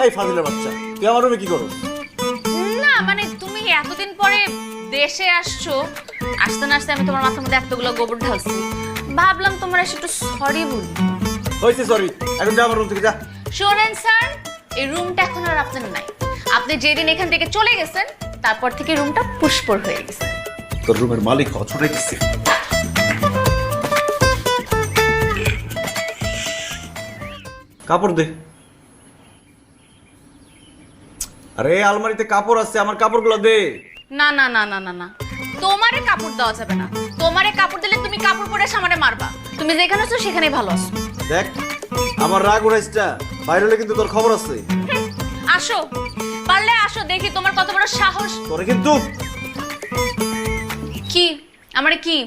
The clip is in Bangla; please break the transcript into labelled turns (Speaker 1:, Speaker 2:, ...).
Speaker 1: এই ফাজিলের বাচ্চা, তুই আমার রুমে কি করো?
Speaker 2: না মানে তুমি এতদিন পরে দেশে আসছো, আসতে না আসতে আমি তোমার মাথার মধ্যে এতগুলো গোবর ঢালছি, ভাবলাম তোমার এসে একটু সরি বলি।
Speaker 1: হয়েছে সরি, এখন যা আমার রুম থেকে যা।
Speaker 2: শোনেন স্যার, এই রুমটা এখন আর আপনার নাই। আপনি যেদিন এখান থেকে চলে গেছেন তারপর থেকে রুমটা পুষ্পর হয়ে গেছে।
Speaker 1: তোর রুমের মালিক হওয়া ছুটে গেছে। কাপড় দে। আরে আলমারিতে কাপড় আছে, আমার কাপড়গুলো দে।
Speaker 2: না না না না না না, তোমারে কাপড় দেওয়া যাবে না। তোমারে কাপড় দিলে তুমি কাপড় পরে সামনে মারবা। তুমি যেখানে আছো সেখানেই ভালো আছো।
Speaker 1: দেখ আমার রাগ উড়াইছটা, বাইরে হলে কিন্তু তোর খবর আছে।
Speaker 2: আসো, পারলে আসো, দেখি তোমার কত বড় সাহস।
Speaker 1: তোরে কিন্তু
Speaker 2: কি আমারে কি